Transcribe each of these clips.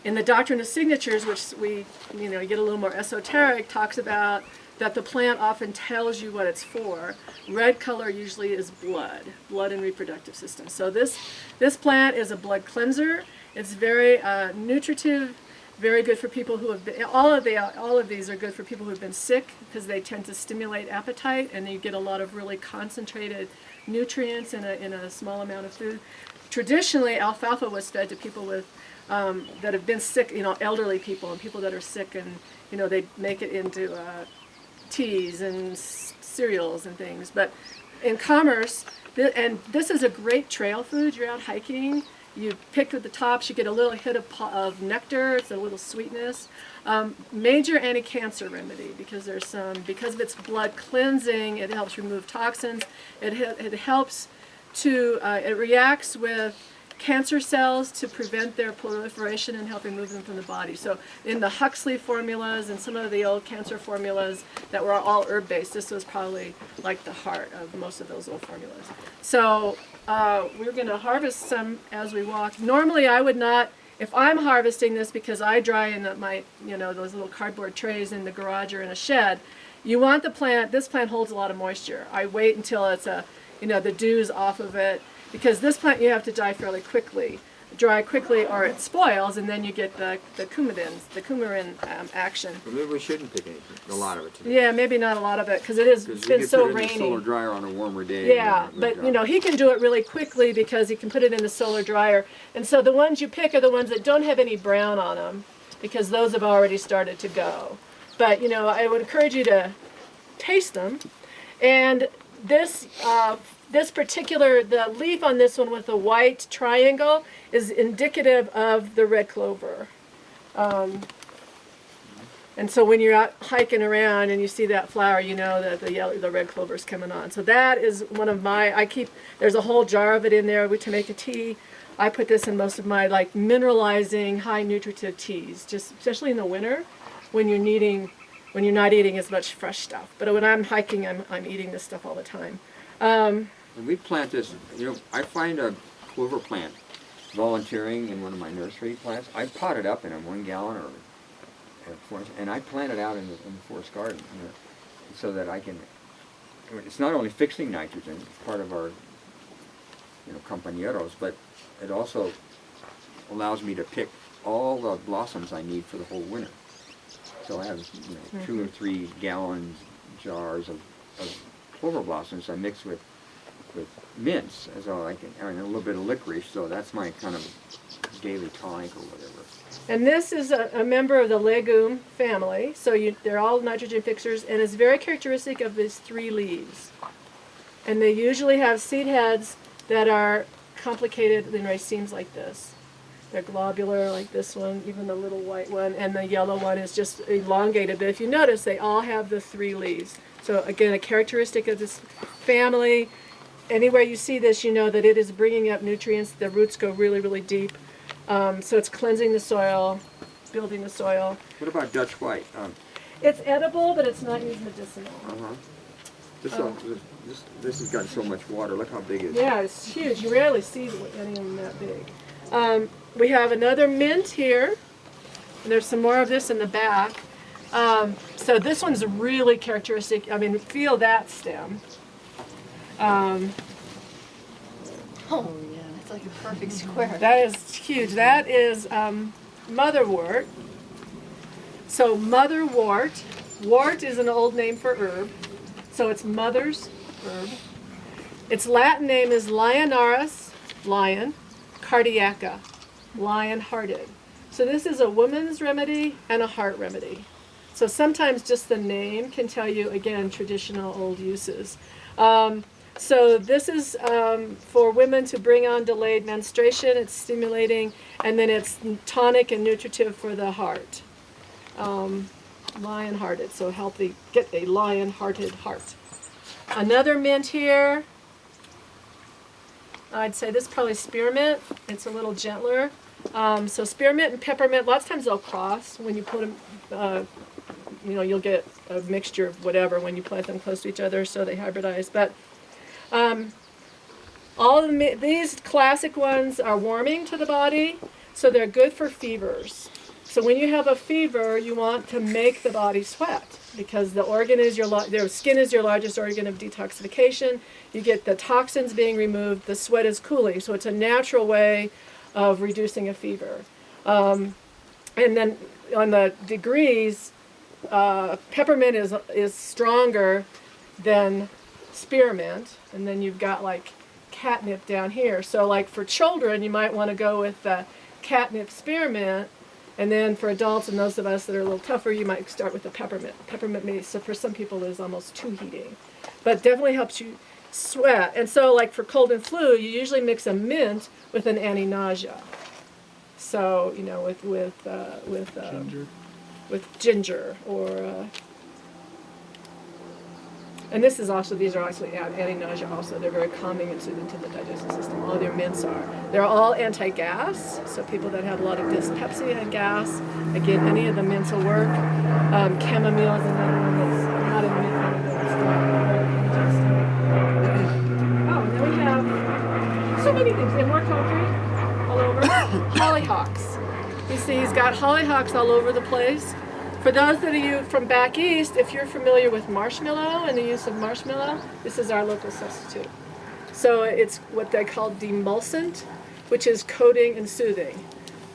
In the Doctrine of Signatures, which we get a little more esoteric, talks about that the plant often tells you what it's for. Red color usually is blood and reproductive system. So this plant is a blood cleanser. It's very nutritive, very good for people who have been, all of these are good for people who have been sick because they tend to stimulate appetite, and you get a lot of really concentrated nutrients in a small amount of food. Traditionally, alfalfa was fed to people with that have been sick, elderly people and people that are sick, and they make it into teas and cereals and things. But in commerce, and this is a great trail food. You're out hiking, you pick at the tops, you get a little hit of nectar. It's a little sweetness. Major anti-cancer remedy because because of its blood cleansing, it helps remove toxins. It helps to it reacts with cancer cells to prevent their proliferation and help remove them from the body. So in the Huxley formulas and some of the old cancer formulas that were all herb-based, this was probably like the heart of most of those old formulas. So we're going to harvest some as we walk. Normally I would not, if I'm harvesting this because I dry in my, those little cardboard trays in the garage or in a shed, you want the plant, this plant holds a lot of moisture. I wait until it's the dew's off of it, because this plant you have to dry quickly or it spoils, and then you get the coumarin action. Well, maybe we shouldn't pick a lot of it today. Yeah, maybe not a lot of it because it's been so rainy. You can put it in the solar dryer on a warmer day. Yeah, but he can do it really quickly because he can put it in the solar dryer. And so the ones you pick are the ones that don't have any brown on them, because those have already started to go. But I would encourage you to taste them. And this particular, the leaf on this one with the white triangle is indicative of the red clover. And so when you're out hiking around and you see that flower, you know that the red clover's coming on. So that is one of my, there's a whole jar of it in there to make a tea. I put this in most of my mineralizing, high nutritive teas, just especially in the winter when you're not eating as much fresh stuff. But when I'm hiking, I'm eating this stuff all the time. And we plant this, I find a clover plant volunteering in one of my nursery plants. I pot it up in a 1 gallon and I plant it out in the forest garden, so that it's not only fixing nitrogen, it's part of our, compañeros, but it also allows me to pick all the blossoms I need for the whole winter. So I have 2 or 3 gallon jars of clover blossoms I mix with mints, and a little bit of licorice, so that's my kind of daily tonic or whatever. And this is a member of the legume family, so they're all nitrogen fixers, and it's very characteristic of these 3 leaves. And they usually have seed heads that are complicated in racemes like this. They're globular like this one, even the little white one, and the yellow one is just elongated. But if you notice, they all have the 3 leaves. So again, a characteristic of this family. Anywhere you see this, you know that it is bringing up nutrients. The roots go really, really deep. So it's cleansing the soil, building the soil. What about Dutch white? It's edible, but it's not used medicinal. This has got so much water. Look how big it is. Yeah, it's huge. You rarely see any of them that big. We have another mint here. And there's some more of this in the back. So this one's really characteristic. Feel that stem. Oh yeah, it's like a perfect square. That is huge. That is motherwort. So motherwort. Wort is an old name for herb. So it's mother's herb. Its Latin name is Lionaris, lion, cardiaca, lion-hearted. So this is a woman's remedy and a heart remedy. So sometimes just the name can tell you, again, traditional old uses. So this is for women to bring on delayed menstruation. It's stimulating, and then it's tonic and nutritive for the heart. Lion-hearted, so healthy. Get a lion-hearted heart. Another mint here. I'd say this is probably spearmint. It's a little gentler. So spearmint and peppermint, lots of times they'll cross when you put them. You'll get a mixture of whatever when you plant them close to each other, so they hybridize. But all of these classic ones are warming to the body. So they're good for fevers. So when you have a fever, you want to make the body sweat because the organ is their skin is your largest organ of detoxification. You get the toxins being removed, the sweat is cooling. So it's a natural way of reducing a fever. And then on the degrees, peppermint is stronger than spearmint. And then you've got like catnip down here. So like for children, you might want to go with the catnip spearmint. And then for adults and those of us that are a little tougher, you might start with the peppermint. Peppermint may, so for some people, is almost too heating. But definitely helps you sweat. And so like for cold and flu, you usually mix a mint with an anti-nausea. So, you know, with ginger or... and this is also, these are actually anti-nausea also. They're very calming and soothing to the digestive system. All their mints are. They're all anti-gas, so people that have a lot of dyspepsia and gas, again, any of the mints will work. Chamomile is another one that's not a mint, but oh, now we have so many things. And more concrete all over. Hollyhocks. You see, he's got hollyhocks all over the place. For those of you from back east, if you're familiar with marshmallow and the use of marshmallow, this is our local substitute. So it's what they call demulcent, which is coating and soothing.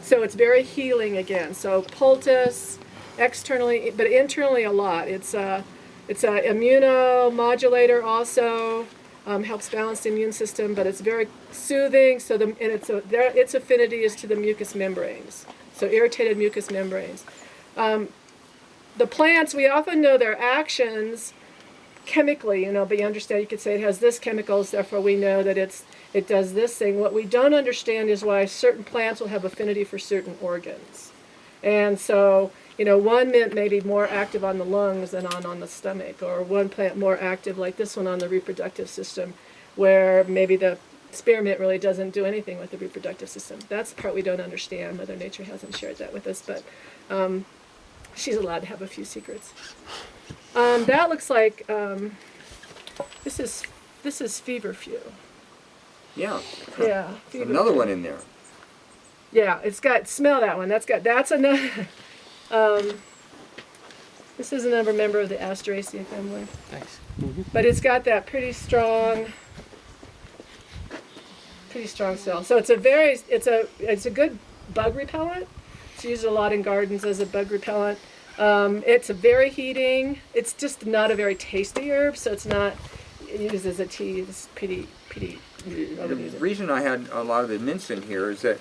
So it's very healing again. So poultice, externally, but internally a lot. It's a immunomodulator also, helps balance the immune system, but it's very soothing. So its affinity is to the mucous membranes. So irritated mucous membranes. The plants, we often know their actions chemically, you know, but you understand, you could say it has this chemicals, therefore we know that it does this thing. What we don't understand is why certain plants will have affinity for certain organs. And so, you know, one mint may be more active on the lungs than on the stomach, or one plant more active like this one on the reproductive system, where maybe the spearmint really doesn't do anything with the reproductive system. That's the part we don't understand. Mother Nature hasn't shared that with us, but she's allowed to have a few secrets. That looks like this is feverfew. Yeah. Yeah. Another one in there. Yeah, it's got, smell that one. That's another. This is another member of the Asteraceae family. Thanks. But it's got that pretty strong smell. So it's a good bug repellent. It's used a lot in gardens as a bug repellent. It's a very heating. It's just not a very tasty herb, so it's not used as a tea. It's pretty. The reason I had a lot of the mints in here is that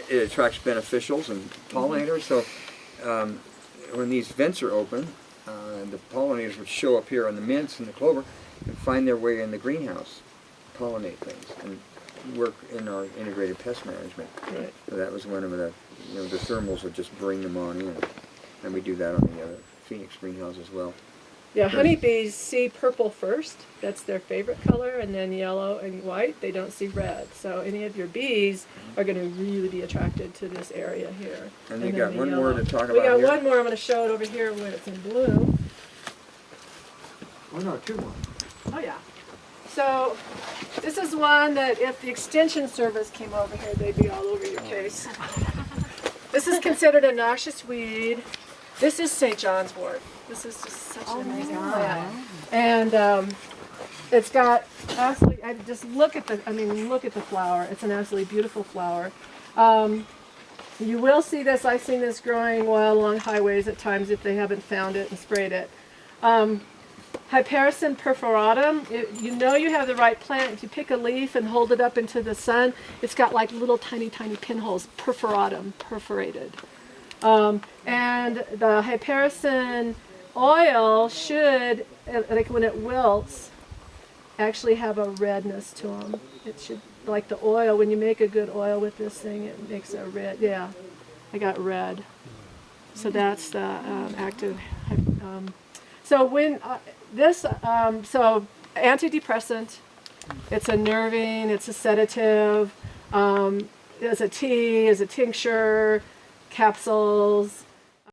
it attracts beneficials and pollinators. So when these vents are open, the pollinators would show up here on the mints and the clover and find their way in the greenhouse, pollinate things, and work in our integrated pest management. Right. So that was one of the, the thermals would just bring them on in. And we do that on the Phoenix greenhouse as well. Yeah, honeybees see purple first. That's their favorite color, and then yellow and white. They don't see red. So any of your bees are going to really be attracted to this area here. And you got one yellow. more to talk about We got here? one more. I'm going to show it over here where it's in blue. Oh no, two more. Oh yeah. So this is one that if the extension service came over here, they'd be all over your case. This is considered a noxious weed. This is St. John's wort. This is just such an amazing plant. And it's got absolutely, look at the flower. It's an absolutely beautiful flower. You will see this, I've seen this growing wild along highways at times if they haven't found it and sprayed it. Hypericin perforatum, you have the right plant. If you pick a leaf and hold it up into the sun, it's got like little tiny pinholes, perforatum, perforated. And the hypericin oil should, like when it wilts, actually have a redness to them. It should, like the oil, when you make a good oil with this thing, it makes a red, yeah, I got red. So that's the active, so when so antidepressant, it's a nervine, it's a sedative, as a tea, as a tincture, capsules,